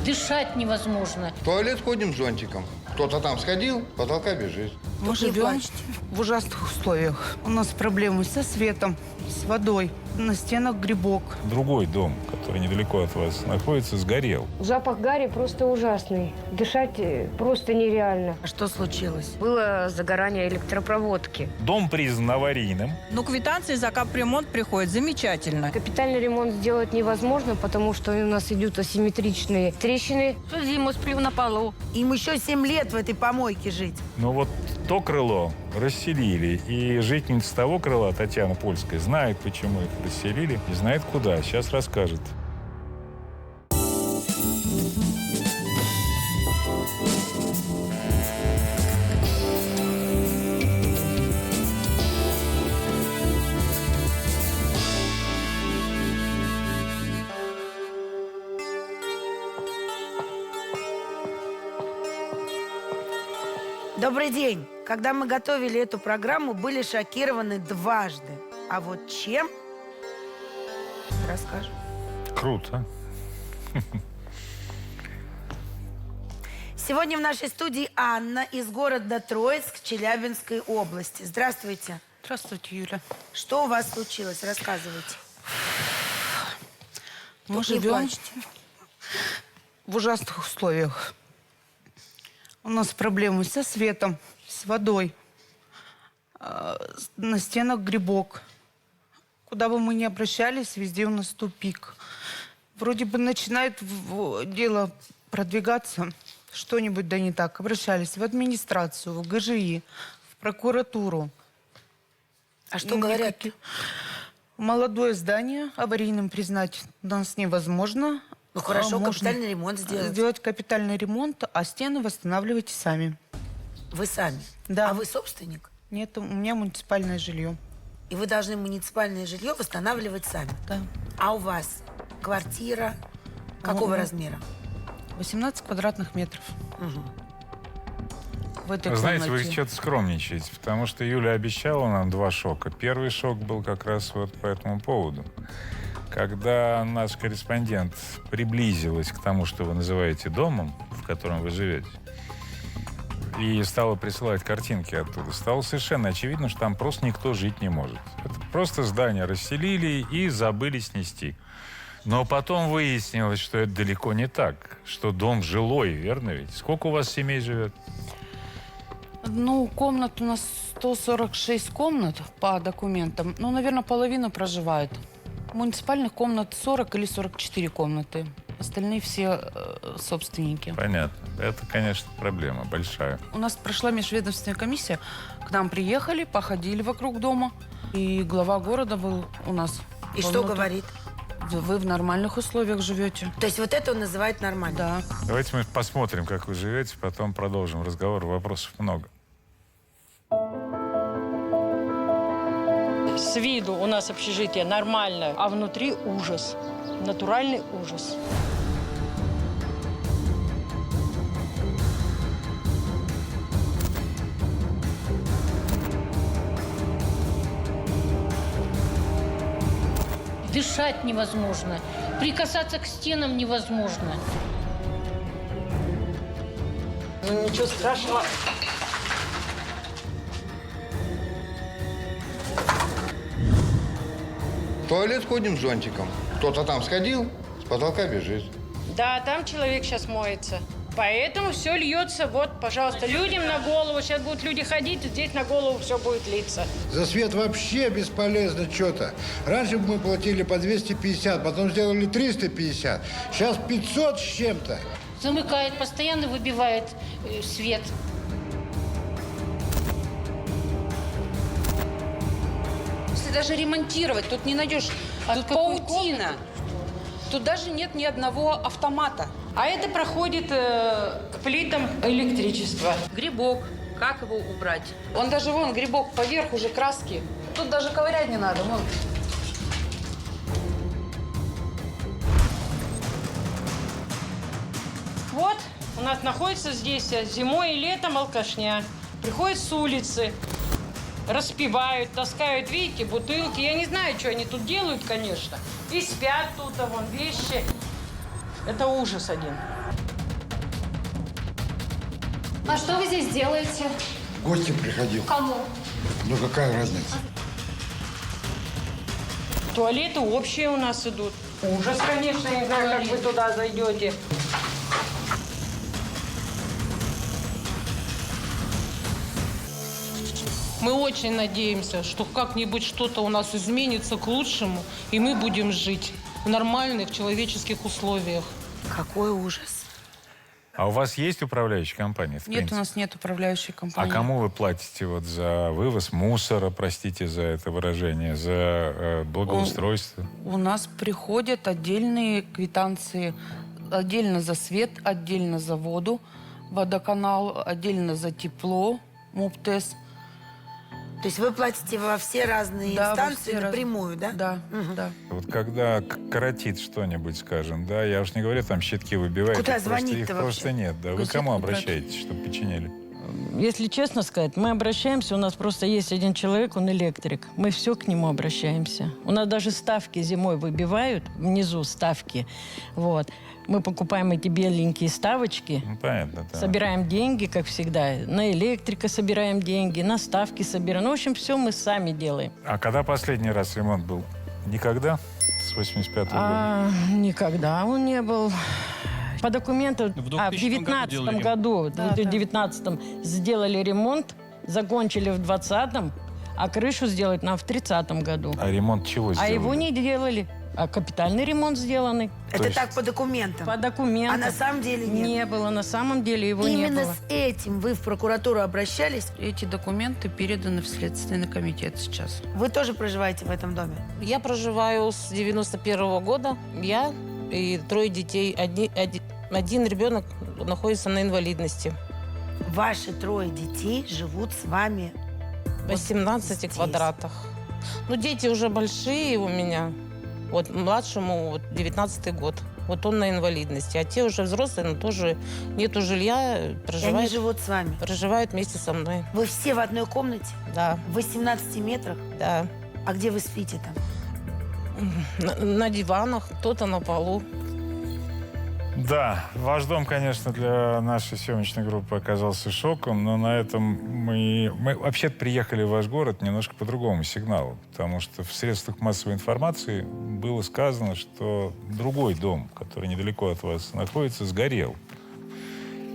Дышать невозможно. В туалет ходим с зонтиком. Кто-то там сходил, потолка бежит. Мы живем в ужасных условиях. У нас проблемы со светом, с водой. На стенах грибок. Другой дом, который недалеко от вас находится, сгорел. Запах гари просто ужасный. Дышать просто нереально. А что случилось? Было загорание электропроводки. Дом признан аварийным. Ну, квитанции за капремонт приходят замечательно. Капитальный ремонт сделать невозможно, потому что у нас идут асимметричные трещины. Зиму сплю на полу. Им еще 7 лет в этой помойке жить. Но вот то крыло расселили. И жительница того крыла, Татьяна Польская, знает, почему их расселили, и знает куда. Сейчас расскажет. Добрый день. Когда мы готовили эту программу, были шокированы дважды. А вот чем? Расскажем. Круто. Сегодня в нашей студии Анна из города Троицк, Челябинской области. Здравствуйте. Здравствуйте, Юля. Что у вас случилось? Рассказывайте. Мы Только не живем плачьте. в ужасных условиях. У нас проблемы со светом, с водой. На стенах грибок. Куда бы мы ни обращались, везде у нас тупик. Вроде бы начинает дело продвигаться, что-нибудь да не так. Обращались в администрацию, в ГЖИ, в прокуратуру. А что говорят? Молодое здание аварийным признать у нас невозможно. Ну хорошо, Можно капитальный ремонт сделать. сделать капитальный ремонт, а стены восстанавливайте сами. Вы сами? Да. А вы собственник? Нет, у меня муниципальное жилье. И вы должны муниципальное жилье восстанавливать сами? Да. А у вас квартира какого размера? 18 квадратных метров. В этой Знаете, вы комнате. что-то скромничаете, потому что Юля обещала нам 2 шока. Первый шок был как раз вот по этому поводу. Когда наш корреспондент приблизилась к тому, что вы называете домом, в котором вы живете, и стала присылать картинки оттуда, стало совершенно очевидно, что там просто никто жить не может. Это просто здание расселили и забыли снести. Но потом выяснилось, что это далеко не так, что дом жилой, верно ведь? Сколько у вас семей живет? Ну, комнат у нас 146 комнат по документам. Ну, наверное, половина проживает. Муниципальных комнат 40 или 44 комнаты. Остальные все собственники. Понятно. Это, конечно, проблема большая. У нас прошла межведомственная комиссия. К нам приехали, походили вокруг дома. И глава города был у нас. И что говорит? Вы в нормальных условиях живете. То есть вот это он называет нормально? Да. Давайте мы посмотрим, как вы живете, потом продолжим разговор. Вопросов много. С виду у нас общежитие нормальное, а внутри ужас. Натуральный ужас. Дышать невозможно. Прикасаться к стенам невозможно. Ну, ничего страшного. В туалет ходим с зонтиком. Кто-то там сходил, с потолка бежит. Да, там человек сейчас моется. Поэтому все льется, вот, пожалуйста, людям на голову. Сейчас будут люди ходить, и здесь на голову все будет литься. За свет вообще бесполезно что-то. Раньше мы платили по 250, потом сделали 350. Сейчас 500 с чем-то. Замыкает, постоянно выбивает свет. Если даже ремонтировать, тут не найдешь. Тут паутина. Тут даже нет ни одного автомата. А это проходит к плитам электричества. Грибок. Как его убрать? Он даже, вон, грибок поверх уже краски. Тут даже ковырять не надо, вон. Вот, у нас находится здесь зимой и летом алкашня. Приходят с улицы, распивают, таскают, видите, бутылки. Я не знаю, что они тут делают, конечно. И спят тут, а вон вещи. Это ужас один. А что вы здесь делаете? В гости приходил. Кому? Ну какая разница? Туалеты общие у нас идут. Ужас, конечно, я знаю, как вы туда зайдете. Мы очень надеемся, что как-нибудь что-то у нас изменится к лучшему, и мы будем жить в нормальных человеческих условиях. Какой ужас. А у вас есть управляющая компания? в Нет, принципе? у нас нет управляющей компании. А кому вы платите вот за вывоз мусора, простите за это выражение, за благоустройство? У нас приходят отдельные квитанции. Отдельно за свет, отдельно за воду, водоканал, отдельно за тепло, МУПТЭС. То есть вы платите во все разные Да, во инстанции все напрямую, да? Да, да. Вот когда коротит что-нибудь, скажем, да, я уж не говорю, там щитки выбивают. Куда их просто- звонить-то Их вообще? просто нет, да. Вы Государство кому не платит. обращаетесь, чтобы починили? Если честно сказать, мы обращаемся, у нас просто есть один человек, он электрик. Мы все к нему обращаемся. У нас даже ставки зимой выбивают, внизу ставки. Вот. Мы покупаем эти беленькие ставочки, Ну, понятно, да. собираем деньги, как всегда. На электрика собираем деньги, на ставки собираем. Ну, в общем, все мы сами делаем. А когда последний раз ремонт был? Никогда? С 85-го года? Никогда он не был. По документам, В в 2000 19 году, Да, в да. 19 сделали ремонт, закончили в 20-м, а крышу сделать нам в 30-м году. А ремонт чего сделали? А его не делали. А капитальный ремонт сделанный. Это есть- так по документам. По документам. А на самом деле нет? Не было. На самом деле его не Именно было. с этим вы в прокуратуру обращались? Эти документы переданы в Следственный комитет сейчас. Вы тоже проживаете в этом доме? Я проживаю с 91-го года. Я и 3 детей. Один ребенок находится на инвалидности. Ваши 3 детей живут с вами В 18 здесь. квадратах. Ну, дети уже большие у меня. Вот младшему 19-й год. Вот он на инвалидности. А те уже взрослые, но тоже нету жилья, И они проживают, живут с вами. проживают вместе со мной. Вы все в одной комнате? Да, В 18 метрах? да. А где вы спите там? На диванах, кто-то на полу. Да, ваш дом, конечно, для нашей съемочной группы оказался шоком, но на этом мы вообще-то приехали в ваш город немножко по другому сигналу, потому что в средствах массовой информации было сказано, что другой дом, который недалеко от вас находится, сгорел.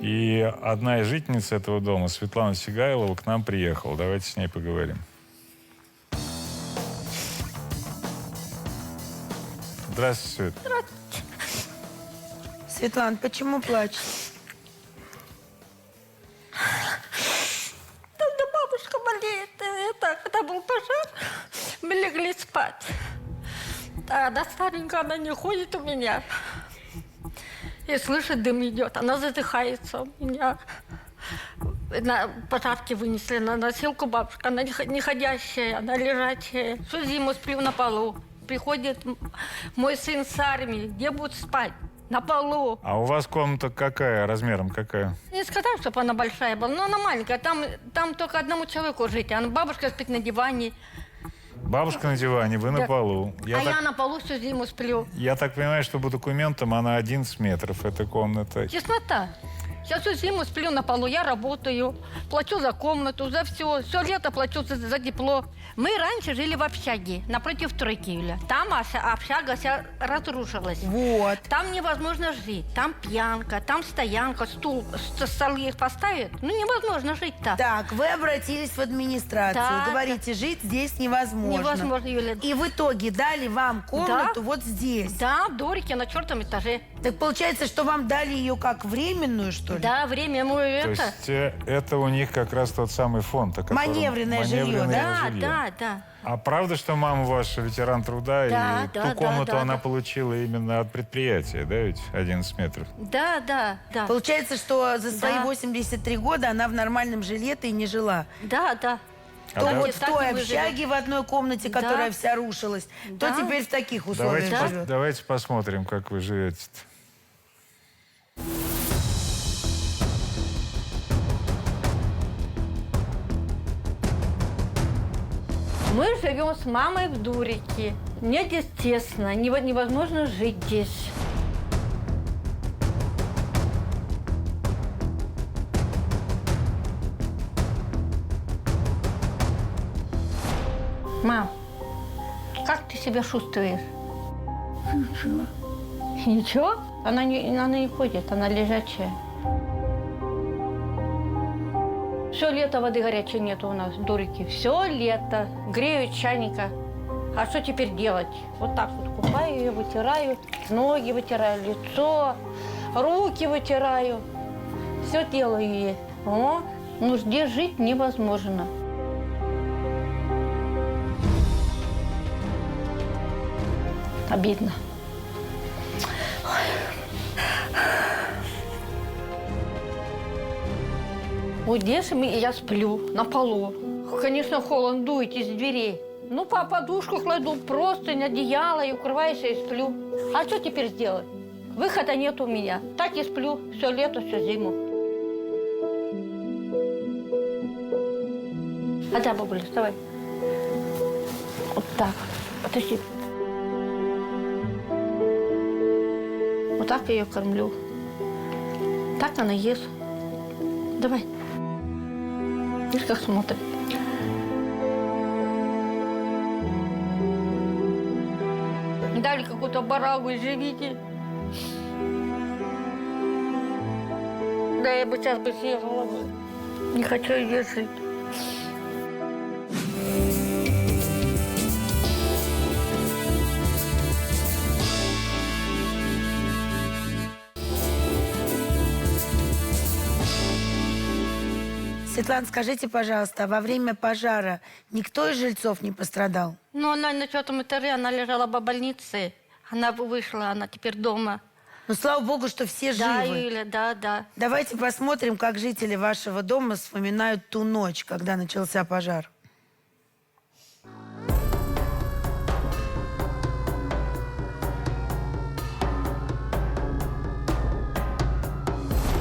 И одна из жительниц этого дома, Светлана Сигайлова, к нам приехала. Давайте с ней поговорим. Здравствуйте, Свет. Светлана, почему плачешь? Когда бабушка болеет, когда был пожар, мы легли спать. А она старенькая, она не ходит у меня. И слышит, дым идет, она задыхается у меня. На пожарки вынесли на носилку бабушка, она не ходящая, она лежачая. Всю зиму сплю на полу. Приходит мой сын с армии, где будут спать? На полу. А у вас комната какая, размером какая? Не сказать, чтобы она большая была, но она маленькая. Там только одному человеку жить. А бабушка спит на диване. Бабушка на диване, вы на Да. полу. Я на полу всю зиму сплю. Я так понимаю, что по документам она 11 метров, эта комната. Чеснота. Я всю зиму сплю на полу, я работаю, плачу за комнату, за все. Все лето плачу за тепло. Мы раньше жили в общаге, напротив стройки, Юля. Там общага вся разрушилась. Вот. Там невозможно жить. Там пьянка, там стоянка, столы их поставят. Ну, невозможно жить-то. Так, вы обратились в администрацию. Да, Говорите, жить здесь невозможно. Невозможно, Юля. И в итоге дали вам комнату вот здесь. Да, в дворике на 4 этаже. Так получается, что вам дали ее как временную, что ли? Да, время мое То это. есть это у них как раз тот самый фонд, о котором... Маневренное жилье, Да, жилье. да. А правда, что мама ваша ветеран труда, Да, и да, ту комнату да, она да. получила именно от предприятия, да, ведь 11 метров? Да. Получается, что за свои Да. 83 года она в нормальном жилье-то и не жила. Да. То да- вот в Так той и выжили. общаге в одной комнате, Да. которая вся рушилась, Да. то теперь в таких условиях Давайте, живет. давайте посмотрим, как вы живете-то. Мы живем с мамой в Дурике. Мне здесь тесно, невозможно жить здесь. Мам, как ты себя чувствуешь? Ничего. Ничего? Она не ходит, она лежачая. Все лето воды горячей нету у нас, дурики. Все лето. Греют чайника. А что теперь делать? Вот так вот купаю ее, вытираю. Ноги вытираю, лицо, руки вытираю. Все делаю ей. О, ну здесь жить невозможно. Обидно. Вот здесь я сплю на полу. Конечно, холодно дует из дверей. Ну, по подушку кладу, простынь, одеяло и укрываюсь и сплю. А что теперь сделать? Выхода нет у меня. Так и сплю все лето, всю зиму. А да, бабуля, вставай. Вот так. Подожди. Вот так я ее кормлю. Так она ест. Давай. Видишь, как смотрит. Дали какую-то барагу, живите. Да, я бы сейчас бы съехала бы. Не хочу ее жить. Светлана, скажите, пожалуйста, а во время пожара никто из жильцов не пострадал? Ну, она на 4-м этаже, она лежала по больнице. Она вышла, она теперь дома. Ну, слава богу, что все Да, живы. Юля, да. Давайте посмотрим, как жители вашего дома вспоминают ту ночь, когда начался пожар.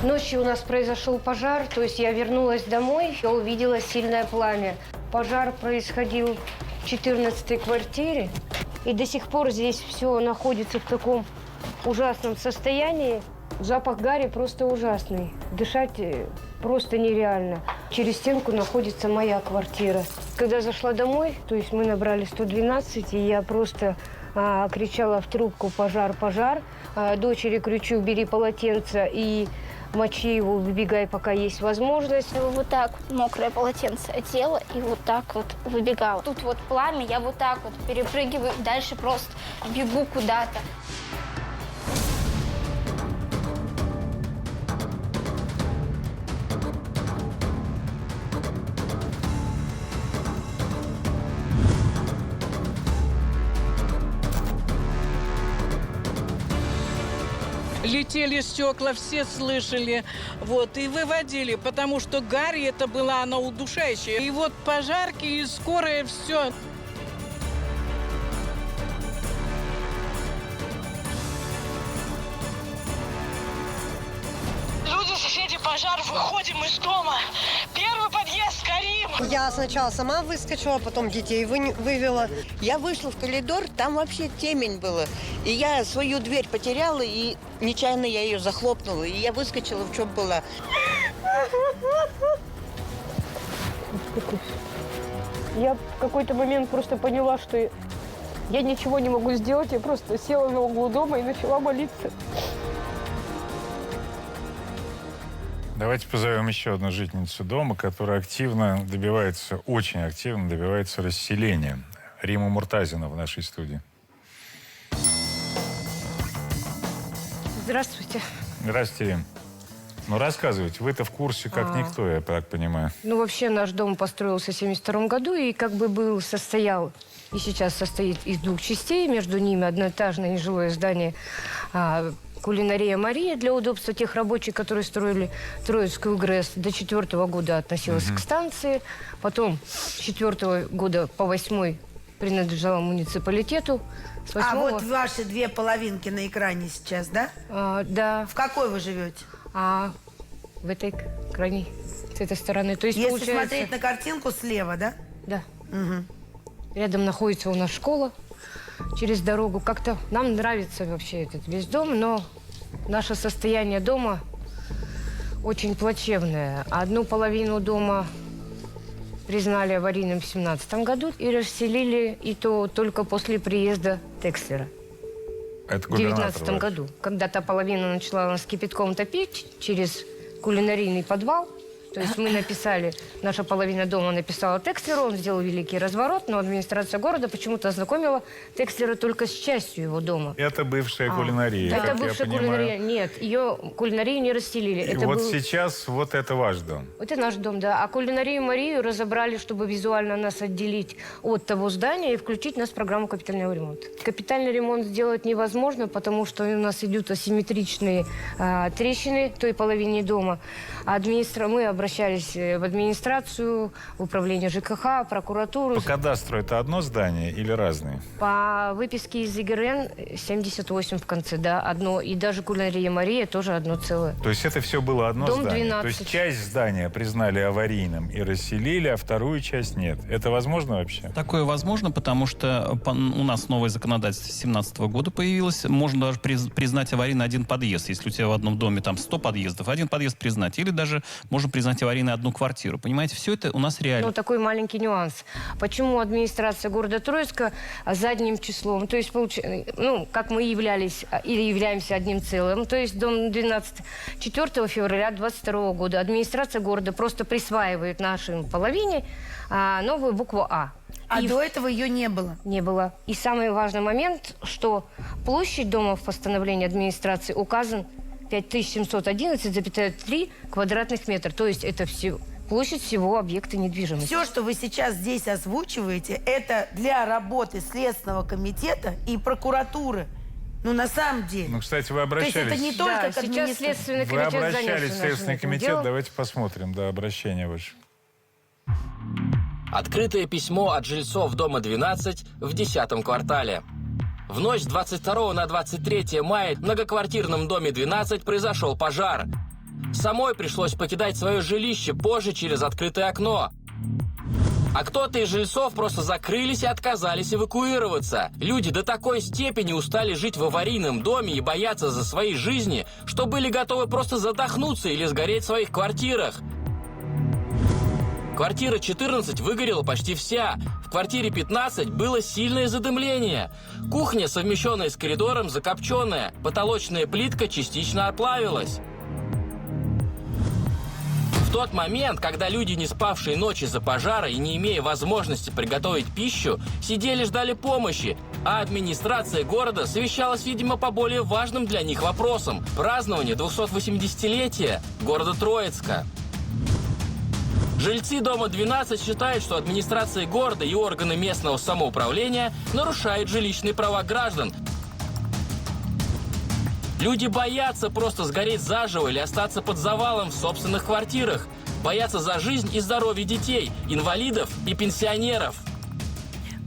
Ночью у нас произошел пожар, то есть я вернулась домой, я увидела сильное пламя. Пожар происходил в 14-й квартире, и до сих пор здесь все находится в таком ужасном состоянии. Запах гари просто ужасный, дышать просто нереально. Через стенку находится моя квартира. Когда зашла домой, то есть мы набрали 112, и я просто кричала в трубку «пожар, пожар». Дочери кричу «бери полотенце» и мочи его, выбегай, пока есть возможность. Вот так мокрое полотенце одела и вот так вот выбегала. Тут вот пламя, я вот так вот перепрыгиваю, дальше просто бегу куда-то. Летели стекла, все слышали, вот, и выводили, потому что гарь это была, она удушающая. И вот пожарки, и скорая, все. Люди, соседи, пожар, выходим из дома. Первый подъезд, Карим. Я сначала сама выскочила, потом детей вывела. Я вышла в коридор, там вообще темень была. И я свою дверь потеряла, и нечаянно я ее захлопнула. И я выскочила, в чем была. Я в какой-то момент просто поняла, что я ничего не могу сделать. Я просто села на углу дома и начала молиться. Давайте позовем еще одну жительницу дома, которая активно добивается, очень активно добивается расселения. Римма Муртазина в нашей студии. Здравствуйте. Здравствуйте, Рим. Ну, рассказывайте. Вы-то в курсе, как никто, я так понимаю. Ну, вообще, наш дом построился в 1972 году и как бы состоял, и сейчас состоит из двух частей. Между ними одноэтажное нежилое здание «Кулинария Мария» для удобства тех рабочих, которые строили Троицкую ГРЭС. До 4-го года относилась к станции. Потом с 4-го года по 8-й принадлежала муниципалитету. А вот ваши две половинки на экране сейчас, да? Да. В какой вы живете? В этой крайней, с этой стороны. То есть, если получается, смотреть на картинку слева, да? Да. Угу. Рядом находится у нас школа через дорогу. Как-то нам нравится вообще этот весь дом, но наше состояние дома очень плачевное. Одну половину дома признали аварийным в 2017 году и расселили, и то только после приезда Текслера. Это В 2019 году, когда та половина начала нас кипятком топить через кулинарийный подвал. То есть мы написали, наша половина дома написала Текслеру, он сделал великий разворот, но администрация города почему-то ознакомила Текслера только с частью его дома. Это бывшая кулинария, Это как бывшая я понимаю. кулинария. Нет, ее кулинарию не расселили. И это вот был... сейчас вот это ваш дом. Это наш дом, да. А кулинарию Марию разобрали, чтобы визуально нас отделить от того здания и включить нас в программу капитального ремонта. Капитальный ремонт сделать невозможно, потому что у нас идут асимметричные трещины в той половине дома. Мы обращались в администрацию, в управление ЖКХ, прокуратуру. По кадастру это одно здание или разные? По выписке из ЕГРН 78 в конце, да, одно. И даже кулинария Мария тоже одно целое. То есть это все было одно Дом здание? 12. То есть часть здания признали аварийным и расселили, а вторую часть нет. Это возможно вообще? Такое возможно, потому что у нас новое законодательство с 2017 года появилось. Можно даже признать аварийный один подъезд. Если у тебя в одном доме там 100 подъездов, один подъезд признать. Или даже можно признать аварийной одну квартиру. Понимаете, все это у нас реально. Ну, такой маленький нюанс. Почему администрация города Троицка задним числом, то есть, как мы являлись или являемся одним целым, то есть дом 12, 4 февраля 2022 года администрация города просто присваивает нашей половине новую букву А. А до этого ее не было? Не было. И самый важный момент, что площадь дома в постановлении администрации указан 5711,3 квадратных метра. То есть это площадь всего объекта недвижимости. Все, что вы сейчас здесь озвучиваете, это для работы Следственного комитета и прокуратуры. Ну, на самом деле. Ну, кстати, вы обращались... То есть это не только к сейчас Следственный Вы комитет обращались в Следственный комитет. делом. Давайте посмотрим, да, обращение ваше. Открытое письмо от жильцов дома 12 в 10-м квартале. В ночь с 22 на 23 мая в многоквартирном доме 12 произошел пожар. Самой пришлось покидать свое жилище позже через открытое окно. А кто-то из жильцов просто закрылись и отказались эвакуироваться. Люди до такой степени устали жить в аварийном доме и бояться за свои жизни, что были готовы просто задохнуться или сгореть в своих квартирах. Квартира 14 выгорела почти вся. В квартире 15 было сильное задымление. Кухня, совмещенная с коридором, закопченная. Потолочная плитка частично оплавилась. В тот момент, когда люди, не спавшие ночи из-за пожара и не имея возможности приготовить пищу, сидели, ждали помощи, а администрация города совещалась, видимо, по более важным для них вопросам – празднование 280-летия города Троицка. Жильцы дома 12 считают, что администрация города и органы местного самоуправления нарушают жилищные права граждан. Люди боятся просто сгореть заживо или остаться под завалом в собственных квартирах. Боятся за жизнь и здоровье детей, инвалидов и пенсионеров.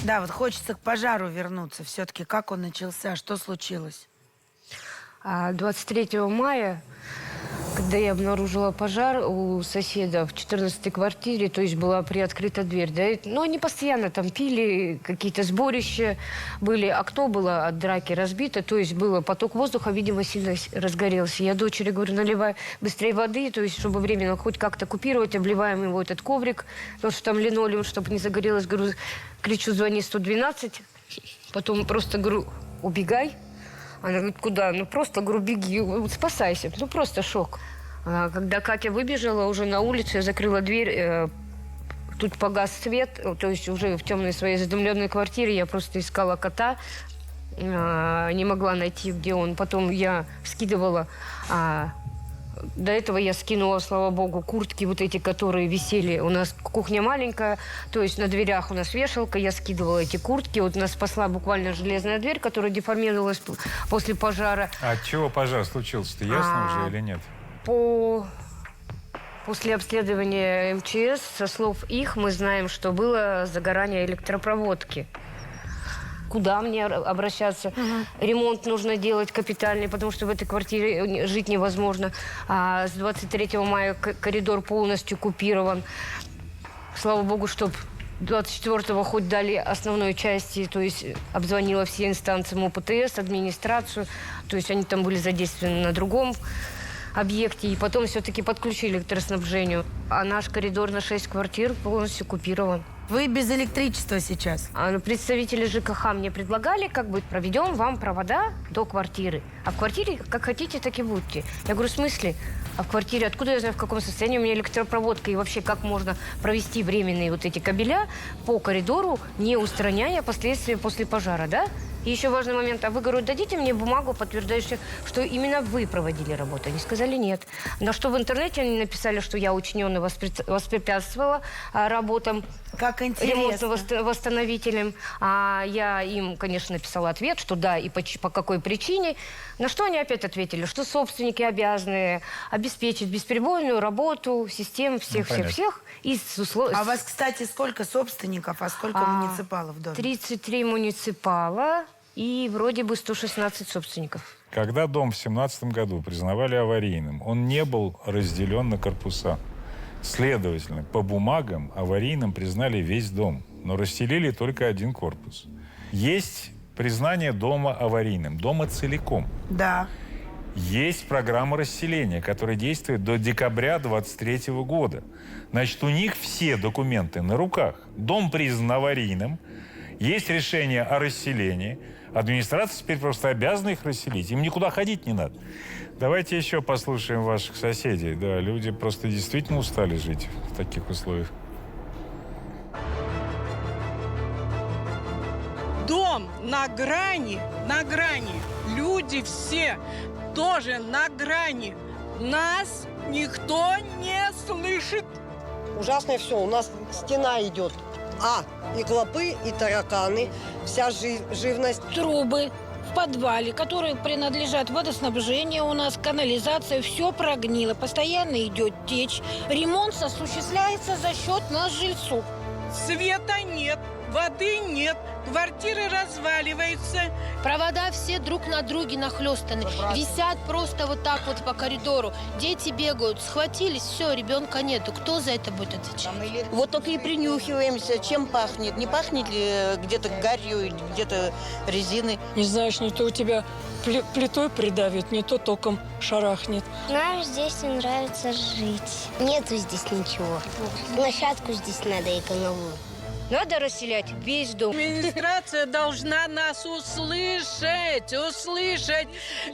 Да, вот хочется к пожару вернуться. Все-таки как он начался, что случилось? 23 мая, когда я обнаружила пожар у соседа в 14-й квартире, то есть была приоткрыта дверь. Да, но они постоянно там пили, какие-то сборища были. Окно было от драки разбито, то есть был поток воздуха, видимо, сильно разгорелся. Я дочери говорю, наливай быстрее воды, то есть чтобы временно хоть как-то купировать, обливаем его этот коврик, потому что там линолеум, чтобы не загорелось. Говорю, кричу, звони 112, потом просто говорю, убегай. Она говорит, куда? Ну, просто, говорю, беги, спасайся. Ну, просто шок. Когда Катя выбежала уже на улицу, я закрыла дверь, тут погас свет, то есть уже в темной своей задымленной квартире я просто искала кота, не могла найти, где он. Потом я скидывала... До этого я скинула, слава богу, куртки вот эти, которые висели. У нас кухня маленькая, то есть на дверях у нас вешалка. Я скидывала эти куртки. Вот нас спасла буквально железная дверь, которая деформировалась после пожара. А от чего пожар случился-то, ясно уже или нет? После обследования МЧС, со слов их, мы знаем, что было загорание электропроводки. Куда мне обращаться? Ремонт нужно делать капитальный, потому что в этой квартире жить невозможно. С 23 мая коридор полностью купирован. Слава богу, что 24-го хоть дали основной части, то есть обзвонила все инстанции МОПТС, администрацию. То есть они там были задействованы на другом объекте, и потом все-таки подключили к электроснабжению. А наш коридор на 6 квартир полностью оккупирован. Вы без электричества сейчас? Представители ЖКХ мне предлагали, проведем вам провода до квартиры. А в квартире как хотите, так и будьте. Я говорю, в смысле? А в квартире, откуда я знаю, в каком состоянии у меня электропроводка? И вообще, как можно провести временные вот эти кабеля по коридору, не устраняя последствия после пожара, да? И еще важный момент. А вы, говорю, дадите мне бумагу, подтверждающую, что именно вы проводили работу? Они сказали нет. На что в интернете они написали, что я учиненно воспрепятствовала работам ремонтно-восстановителям. А я им, конечно, написала ответ, что да, и по какой причине. На что они опять ответили, что собственники обязаны обеспечить бесперебойную работу систем всех. А у вас, кстати, сколько собственников, а сколько муниципалов в доме? 33 муниципала и вроде бы 116 собственников. Когда дом в 2017 году признавали аварийным, он не был разделен на корпуса. Следовательно, по бумагам аварийным признали весь дом, но расселили только один корпус. Есть признание дома аварийным, дома целиком. Да. Есть программа расселения, которая действует до декабря 2023 года. Значит, у них все документы на руках. Дом признан аварийным, есть решение о расселении. Администрация теперь просто обязана их расселить. Им никуда ходить не надо. Давайте еще послушаем ваших соседей. Да, люди просто действительно устали жить в таких условиях. Дом на грани. Люди все тоже на грани. Нас никто не слышит. Ужасное все. У нас стена идет. И клопы, и тараканы, вся живность. Трубы в подвале, которые принадлежат водоснабжению, у нас канализация, все прогнило. Постоянно идет течь. Ремонт осуществляется за счет нас, жильцов. Света нет, воды нет, квартиры разваливаются. Провода все друг на друге нахлестаны. Висят просто вот так вот по коридору. Дети бегают, схватились, все, ребенка нету. Кто за это будет отвечать? Вот только и принюхиваемся, чем пахнет. Не пахнет ли где-то гарью или где-то резиной? Не знаешь, не то у тебя плитой придавит, не то током шарахнет. Нам здесь не нравится жить. Нету здесь ничего. Площадку здесь надо экономить. Надо расселять весь дом. Администрация должна нас услышать.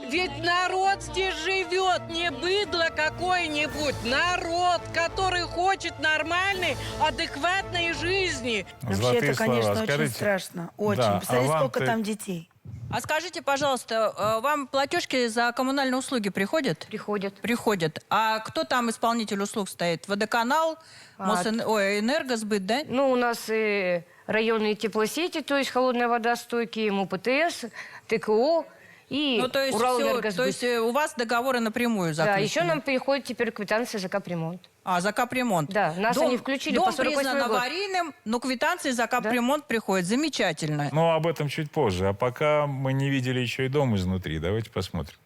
Ведь народ здесь живет, не быдло какое-нибудь. Народ, который хочет нормальной, адекватной жизни. Вообще, это, конечно, очень страшно. Очень. Да, Посмотри, сколько там детей. А скажите, пожалуйста, вам платежки за коммунальные услуги приходят? Приходят. А кто там исполнитель услуг стоит? Водоканал, Энергосбыт, да? Ну, у нас и районные теплосети, то есть холодная вода стойкие, МУПТС, ТКО и Уралэнергосбыт. То есть у вас договоры напрямую заключены? Да, еще нам приходит теперь квитанция за капремонт. За капремонт. Да, нас они включили по 48 признан год. аварийным, но квитанции за капремонт приходят. Замечательно. Но об этом чуть позже. А пока мы не видели еще и дом изнутри. Давайте посмотрим.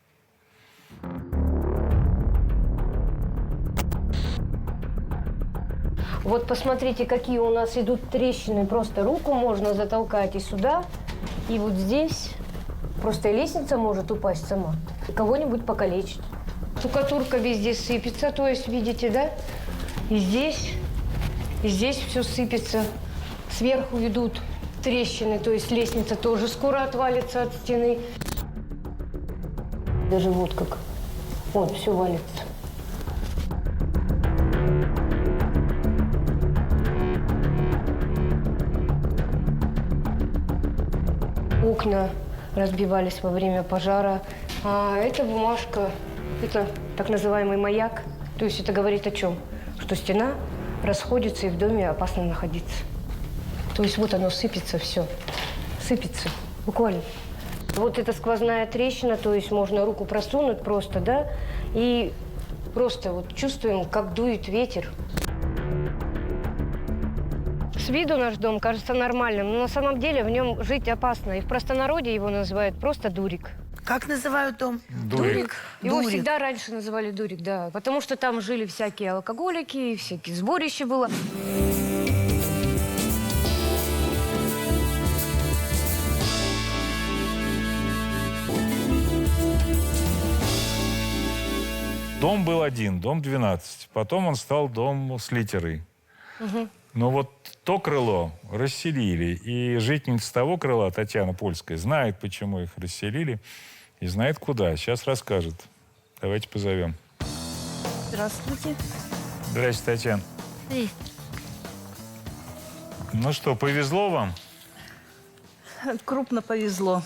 Вот посмотрите, какие у нас идут трещины. Просто руку можно затолкать и сюда, и вот здесь. Просто лестница может упасть сама. И кого-нибудь покалечить. Штукатурка везде сыпется, то есть, видите, да? И здесь все сыпется. Сверху идут трещины, то есть лестница тоже скоро отвалится от стены. Даже вот как. Вот, все валится. Окна разбивались во время пожара. А эта бумажка, это так называемый маяк. То есть это говорит о чем? Что стена расходится и в доме опасно находиться. То есть вот оно сыпется все. Сыпется. Буквально. Вот эта сквозная трещина, то есть можно руку просунуть просто, да? И просто вот чувствуем, как дует ветер. С виду наш дом кажется нормальным, но на самом деле в нем жить опасно. И в простонародье его называют просто дурик. Как называют дом? Дурик. Его всегда раньше называли дурик, да. Потому что там жили всякие алкоголики, всякие сборища было. Дом был один, дом 12. Потом он стал дом с литерой. Но вот то крыло расселили. И жительница того крыла, Татьяна Польская, знает, почему их расселили. И знает, куда. Сейчас расскажет. Давайте позовем. Здравствуйте. Здрасте, Татьяна. Эй. Ну что, повезло вам? Крупно повезло.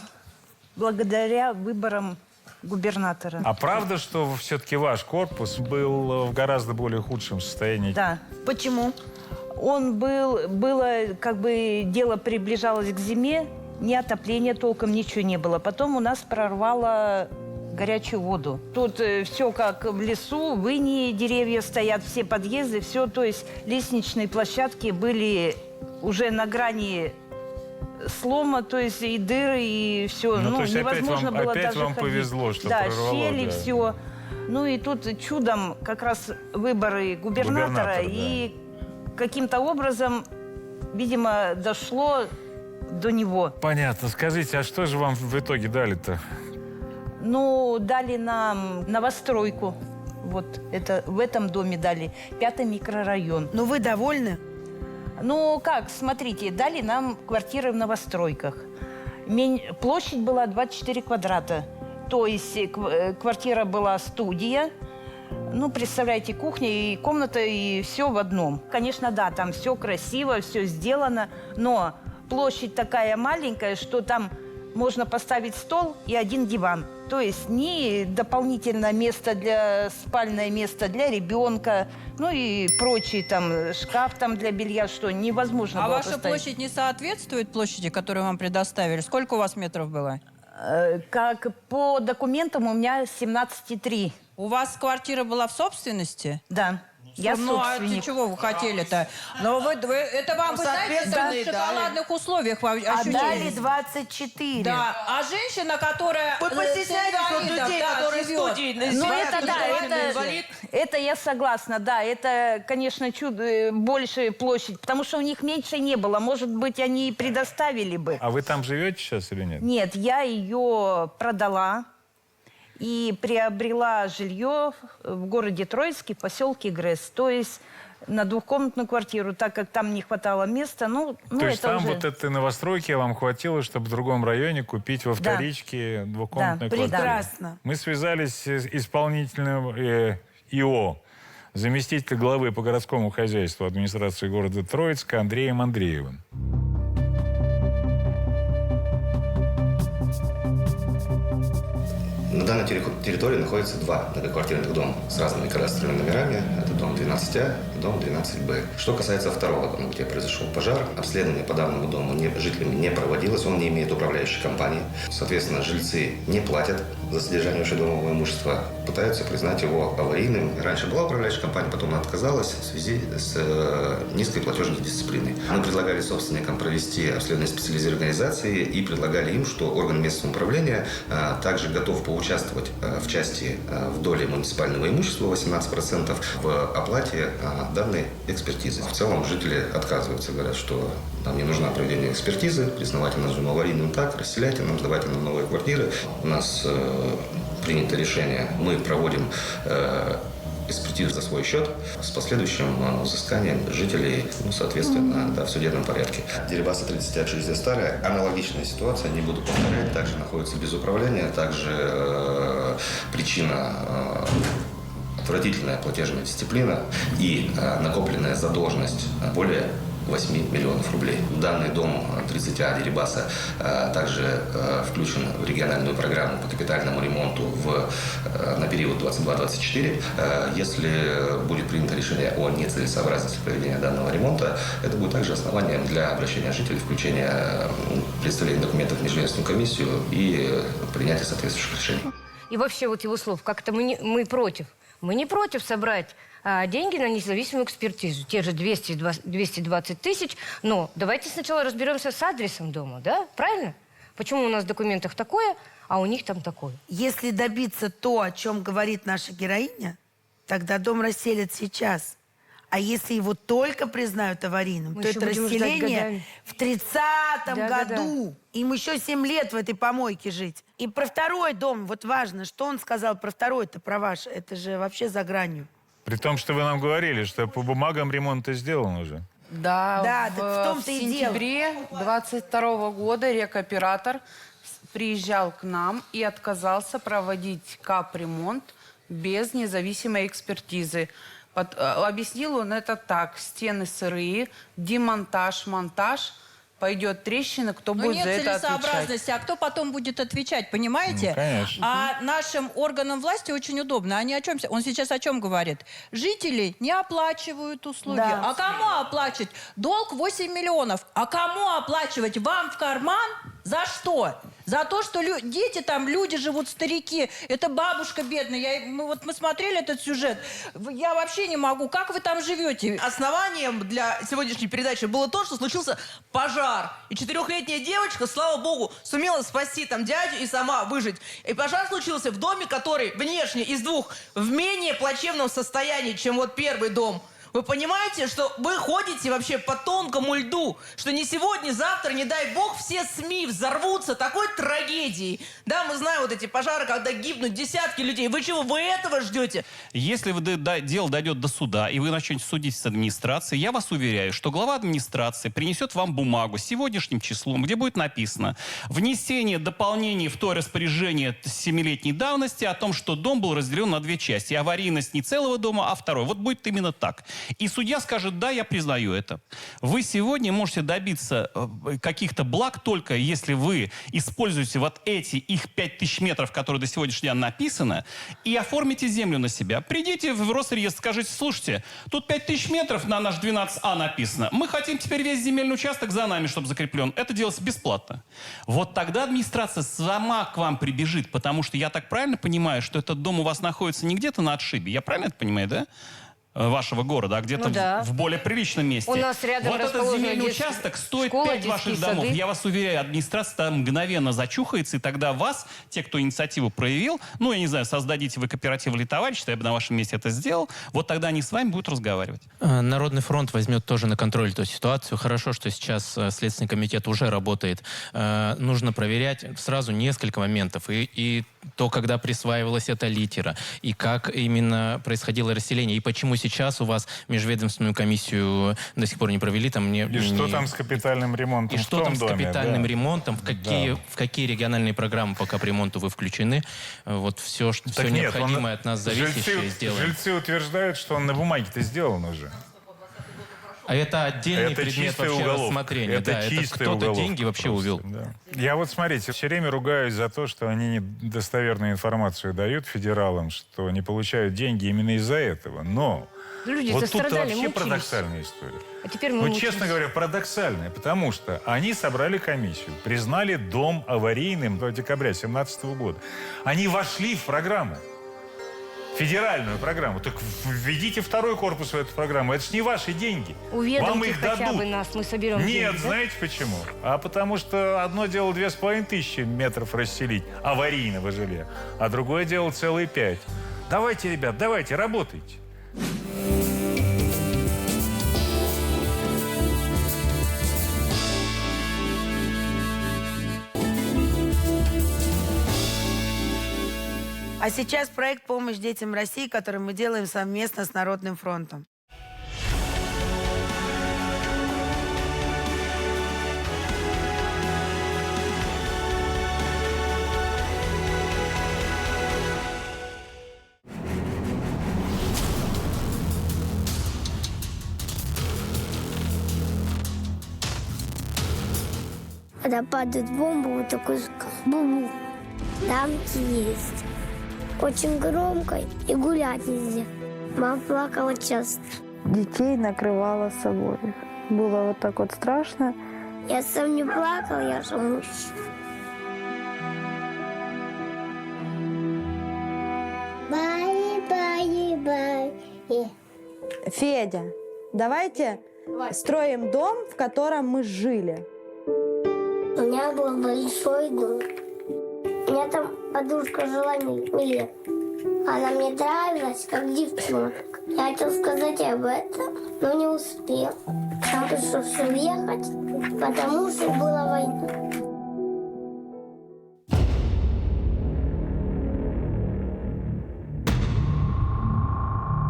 Благодаря выборам губернатора. А правда, что все-таки ваш корпус был в гораздо более худшем состоянии? Да. Почему? Было, как бы, дело приближалось к зиме, ни отопления толком, ничего не было. Потом у нас прорвало горячую воду. Тут все как в лесу, в инии деревья стоят, все подъезды, все, то есть лестничные площадки были уже на грани слома, то есть и дыры, и все. Ну, то есть невозможно было опять даже вам ходить. повезло, что да, прорвало. щели, Да. все. Ну и тут чудом как раз выборы губернатора, и каким-то образом, видимо, дошло до него. Понятно. Скажите, а что же вам в итоге дали-то? Ну, дали нам новостройку. Вот это в этом доме дали. 5-й микрорайон. Ну, вы довольны? Ну, как, смотрите, дали нам квартиры в новостройках. Площадь была 24 квадрата. То есть квартира была студия. Ну, представляете, кухня и комната, и все в одном. Конечно, да, там все красиво, все сделано, но площадь такая маленькая, что там можно поставить стол и один диван. То есть ни дополнительное место спальное место для ребенка, ну и прочие там, шкаф там для белья, что невозможно А было ваша поставить. площадь не соответствует площади, которую вам предоставили? Сколько у вас метров было? Как по документам у меня 17,3. У вас квартира была в собственности? Да. Я Ну, а собственник. чего вы хотели-то? Но это вам, вы знаете, это в шоколадных условиях вам А ощущение. дали 24. Да, а женщина, которая... Вы постесняйтесь вот людей, которые студии. Ну, это да, это я согласна, да, это, конечно, чудо, большая площадь, потому что у них меньше не было, может быть, они и предоставили бы. А вы там живете сейчас или нет? Нет, я ее продала и приобрела жилье в городе Троицке, в поселке Грэс, то есть на двухкомнатную квартиру, так как там не хватало места. Ну, То есть это там уже... вот этой новостройки вам хватило, чтобы в другом районе купить во вторичке двухкомнатную Да, квартиру? прекрасно. Мы связались с исполнительным ИО, заместителя главы по городскому хозяйству администрации города Троицка Андреем Андреевым. На данной территории находится два многоквартирных дома с разными кадастровыми номерами. Это дом 12А и дом 12Б. Что касается второго дома, где произошел пожар, обследование по данному дому жителями не проводилось, он не имеет управляющей компании. Соответственно, жильцы не платят за содержание общедомового имущества, пытаются признать его аварийным. Раньше была управляющая компания, потом она отказалась в связи с низкой платежной дисциплиной. Мы предлагали собственникам провести обследование специализированной организации и предлагали им, что орган местного управления также готов поучаствовать в части в доле муниципального имущества 18% в оплате данной экспертизы. В целом жители отказываются, говорят, что нам не нужно проведение экспертизы, признавайте нас же аварийным так, расселяйте нам, сдавайте нам новые квартиры. У нас принято решение, мы проводим экспертизу за свой счет с последующим взысканием жителей, соответственно, в судебном порядке. Дерибаса 30 жизнь старая, аналогичная ситуация, не буду повторять, также находится без управления, также причина отвратительная платежная дисциплина и накопленная задолженность более 8 миллионов рублей. Данный дом 30А Дерибаса также включен в региональную программу по капитальному ремонту на период 22-24. Если будет принято решение о нецелесообразности проведения данного ремонта, это будет также основанием для обращения жителей, включения представления документов в межведомственную комиссию и принятия соответствующих решений. И вообще, вот его слов, как-то мы против. Мы не против собрать деньги на независимую экспертизу. Те же 220 тысяч. Но давайте сначала разберемся с адресом дома, да? Правильно? Почему у нас в документах такое, а у них там такое? Если добиться то, о чем говорит наша героиня, тогда дом расселят сейчас. А если его только признают аварийным, Мы то еще это будем ждать расселение годами. в 30-м Да. году. Им еще 7 лет в этой помойке жить. И про второй дом, вот важно, что он сказал про второй-то, про ваш. Это же вообще за гранью. При том, что вы нам говорили, что по бумагам ремонт сделан уже. Да, так в том-то и дело. сентябре 22 года рекоператор приезжал к нам и отказался проводить капремонт без независимой экспертизы. Объяснил он это так: стены сырые, демонтаж, монтаж, пойдет трещина, кто будет нет за это отвечать? целесообразности, а кто потом будет отвечать, понимаете? Ну, конечно. А нашим органам власти очень удобно. Они о чем? Он сейчас о чем говорит? Жители не оплачивают услуги. Да. А кому оплачивать? Долг 8 миллионов. А кому оплачивать? Вам в карман? За что? За то, что дети там, люди живут, старики. Это бабушка бедная. Мы смотрели этот сюжет. Я вообще не могу. Как вы там живете? Основанием для сегодняшней передачи было то, что случился пожар. И 4-летняя девочка, слава богу, сумела спасти там дядю и сама выжить. И пожар случился в доме, который внешне из двух в менее плачевном состоянии, чем вот первый дом. Вы понимаете, что вы ходите вообще по тонкому льду, что не сегодня, завтра, не дай бог, все СМИ взорвутся такой трагедией. Да, мы знаем вот эти пожары, когда гибнут десятки людей. Вы чего, вы этого ждете? Если дело дойдет до суда, и вы начнете судить с администрацией, я вас уверяю, что глава администрации принесет вам бумагу с сегодняшним числом, где будет написано внесение дополнений в то распоряжение 7-летней давности о том, что дом был разделен на 2 части. Аварийность не целого дома, а второй. Вот будет именно так. И судья скажет: да, я признаю это. Вы сегодня можете добиться каких-то благ только если вы используете вот эти их 5000 метров, которые до сегодняшнего дня написано, и оформите землю на себя. Придите в Росреестр, скажите: слушайте, тут 5000 метров на наш 12А написано. Мы хотим теперь весь земельный участок за нами, чтобы закреплен. Это делается бесплатно. Вот тогда администрация сама к вам прибежит, потому что я так правильно понимаю, что этот дом у вас находится не где-то на отшибе. Я правильно это понимаю, да? Вашего города, а где-то в более приличном месте. У нас рядом вот этот земельный участок стоит 5 ваших домов. Я вас уверяю, администрация там мгновенно зачухается, и тогда вас, те, кто инициативу проявил, ну, я не знаю, создадите вы кооператив или товарищество, я бы на вашем месте это сделал, вот тогда они с вами будут разговаривать. Народный фронт возьмет тоже на контроль эту ситуацию. Хорошо, что сейчас Следственный комитет уже работает. Нужно проверять сразу несколько моментов. И то, когда присваивалась эта литера, и как именно происходило расселение, и почему сейчас у вас межведомственную комиссию до сих пор не провели. Что там с капитальным ремонтом? И что там с капитальным ремонтом? В какие региональные программы по капремонту вы включены? Вот все необходимое от нас зависящее сделаем. Жильцы утверждают, что он на бумаге-то сделан уже. А это отдельный предмет вообще рассмотрения. Это кто-то деньги вообще увел. Да. Я вот, смотрите, все время ругаюсь за то, что они недостоверную информацию дают федералам, что не получают деньги именно из-за этого. Но люди вот тут вообще мучились. парадоксальная история. А теперь мы честно говоря, парадоксальная, потому что они собрали комиссию, признали дом аварийным до декабря 2017 года. Они вошли в программу. Федеральную программу. Так введите второй корпус в эту программу. Это ж не ваши деньги. Вам их хотя дадут. бы нас, мы соберем Нет, деньги, да? знаете почему? А потому что одно дело 2500 метров расселить аварийного жилья, а другое дело целые 5. Давайте, ребят, давайте, работайте. А сейчас проект «Помощь детям России», который мы делаем совместно с Народным фронтом. Когда падает бомба, вот такой звук. Бу-бу. Там есть. Очень громко и гулять нельзя. Мама плакала часто. Детей накрывала собой. Было вот так вот страшно. Я сам не плакал, я же муж. Бай-бай-бай. Федя, давайте строим дом, в котором мы жили. У меня был большой дом. У меня там подружка жила 1 лет. Она мне нравилась, как девчонка. Я хотел сказать об этом, но не успел. Там пришлось уехать, потому что была война.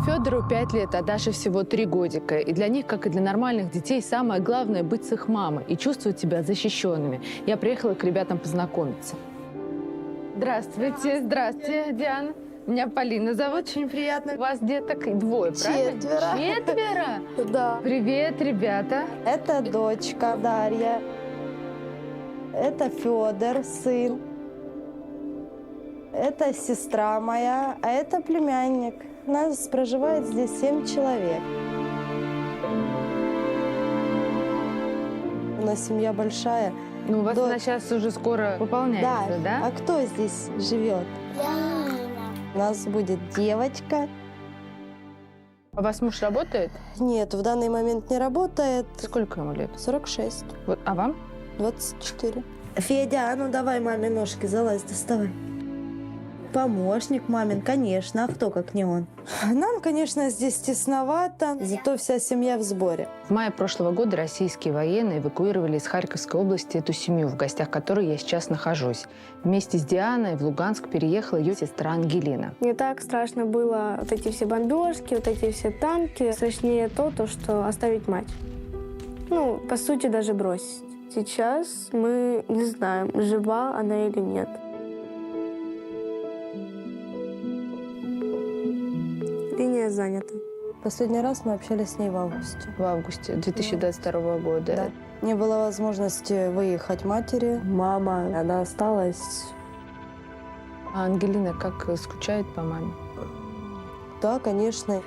Федору 5 лет, а Даше всего 3 годика. И для них, как и для нормальных детей, самое главное – быть с их мамой и чувствовать себя защищенными. Я приехала к ребятам познакомиться. Здравствуйте, здравствуйте, Диана. Меня Полина зовут. Очень приятно. У вас деток 2, правильно? 4? Да. Привет, ребята. Это дочка Дарья. Это Федор, сын. Это сестра моя, а это племянник. У нас проживает здесь 7 человек. У нас семья большая. Ну, у вас она сейчас уже скоро пополняется, да? А кто здесь живет? У нас будет девочка. А у вас муж работает? Нет, в данный момент не работает. Сколько ему лет? 46. Вот, а вам? 24. Федя, а ну давай маме ножки, залазь, доставай. Помощник мамин, конечно, а кто, как не он? Нам, конечно, здесь тесновато, зато вся семья в сборе. В мае прошлого года российские военные эвакуировали из Харьковской области эту семью, в гостях которой я сейчас нахожусь. Вместе с Дианой в Луганск переехала ее сестра Ангелина. Не так страшно было вот эти все бомбежки, вот эти все танки. Страшнее то, что оставить мать. Ну, по сути, даже бросить. Сейчас мы не знаем, жива она или нет. Линия занята. Последний раз мы общались с ней в августе. В августе 2022 года. Да. Не было возможности выехать матери. Мама, она осталась. А Ангелина как скучает по маме? Да, конечно.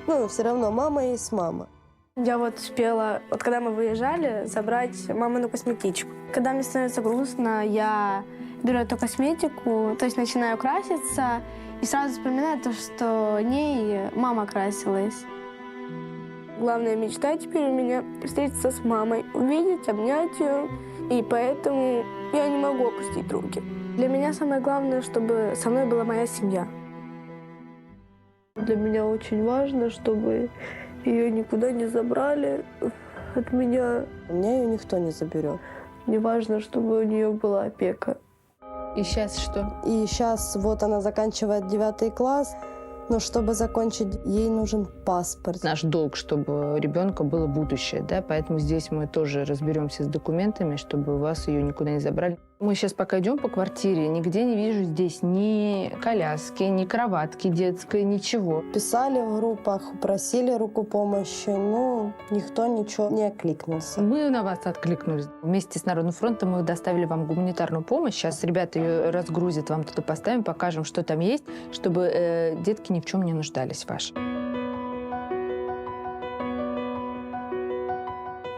Но все равно мама есть мама. Я вот успела, вот когда мы выезжали, забрать мамину косметичку. Когда мне становится грустно, я беру эту косметику, то есть начинаю краситься, и сразу вспоминаю то, что ней мама красилась. Главная мечта теперь у меня встретиться с мамой, увидеть, обнять ее, и поэтому я не могу опустить руки. Для меня самое главное, чтобы со мной была моя семья. Для меня очень важно, чтобы ее никуда не забрали от меня. У меня ее никто не заберет. Мне важно, чтобы у нее была опека. И сейчас что? И сейчас вот она заканчивает 9 класс, но чтобы закончить, ей нужен паспорт. Наш долг, чтобы у ребенка было будущее, да, поэтому здесь мы тоже разберемся с документами, чтобы у вас ее никуда не забрали. Мы сейчас пока идем по квартире, нигде не вижу здесь ни коляски, ни кроватки детской, ничего. Писали в группах, просили руку помощи, но никто ничего не откликнулся. Мы на вас откликнулись. Вместе с Народным фронтом мы доставили вам гуманитарную помощь. Сейчас ребята ее разгрузят, вам туда поставим, покажем, что там есть, чтобы детки ни в чем не нуждались ваши.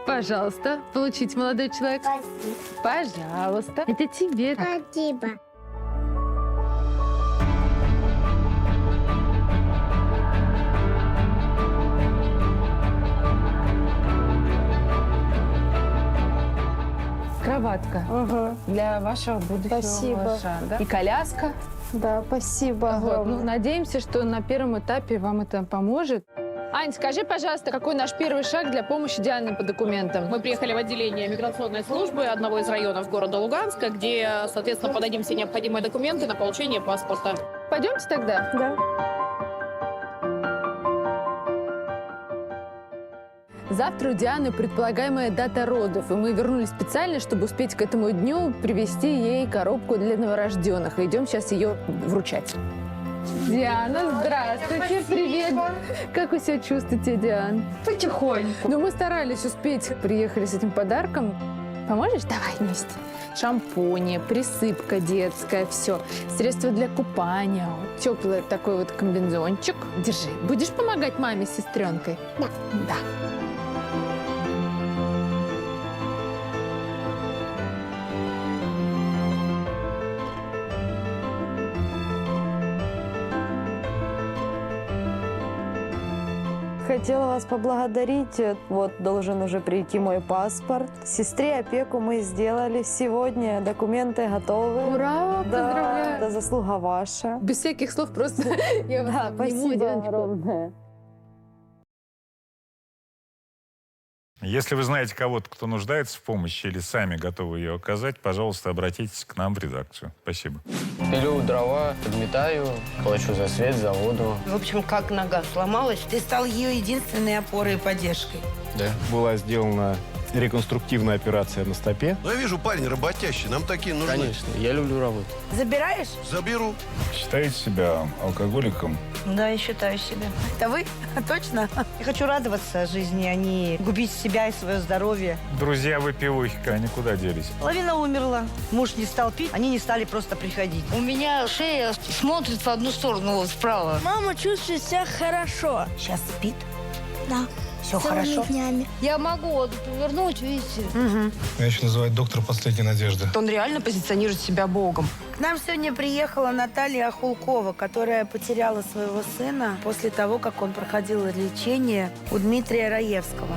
Пожалуйста, получите, молодой человек. Спасибо. Пожалуйста. Это тебе. Спасибо. Кроватка для вашего будущего Спасибо. малыша, да? И коляска. Да, спасибо. Вот. Ну, надеемся, что на первом этапе вам это поможет. Ань, скажи, пожалуйста, какой наш первый шаг для помощи Дианы по документам? Мы приехали в отделение миграционной службы одного из районов города Луганска, где, соответственно, подадим все необходимые документы на получение паспорта. Пойдемте тогда? Да. Завтра у Дианы предполагаемая дата родов, и мы вернулись специально, чтобы успеть к этому дню привезти ей коробку для новорожденных. И идем сейчас ее вручать. Диана, здравствуйте, привет. Как вы себя чувствуете, Диан? Потихоньку. Ну, мы старались успеть. Приехали с этим подарком. Поможешь? Давай вместе. Шампуни, присыпка детская, все. Средства для купания. Теплый такой вот комбинзончик. Держи. Будешь помогать маме с сестренкой? Да. Да. Хотела вас поблагодарить. Вот должен уже прийти мой паспорт. Сестре опеку мы сделали сегодня. Документы готовы. Ура! Да, Поздравляю! это заслуга ваша. Без всяких слов просто я вас обниму, Спасибо Дианочка. огромное. Если вы знаете кого-то, кто нуждается в помощи или сами готовы ее оказать, пожалуйста, обратитесь к нам в редакцию. Спасибо. Пилю дрова, подметаю, плачу за свет, за воду. В общем, как нога сломалась, ты стал ее единственной опорой и поддержкой. Да. Была сделана реконструктивная операция на стопе. Ну, я вижу, парень работящий, нам такие нужны. Конечно, я люблю работу. Забираешь? Заберу. Считаете себя алкоголиком? Да, я считаю себя. Это вы? Точно? Я хочу радоваться жизни, а не губить себя и свое здоровье. Друзья выпивохи, никуда делись. Половина умерла. Муж не стал пить, они не стали просто приходить. У меня шея смотрит в одну сторону, вот вправо. Мама чувствует себя хорошо. Сейчас спит? Да. Все Целыми хорошо? днями. Я могу вот повернуть, видите? Угу. Меня еще называют доктор последней надежды. Он реально позиционирует себя богом. К нам сегодня приехала Наталья Ахулкова, которая потеряла своего сына после того, как он проходил лечение у Дмитрия Раевского.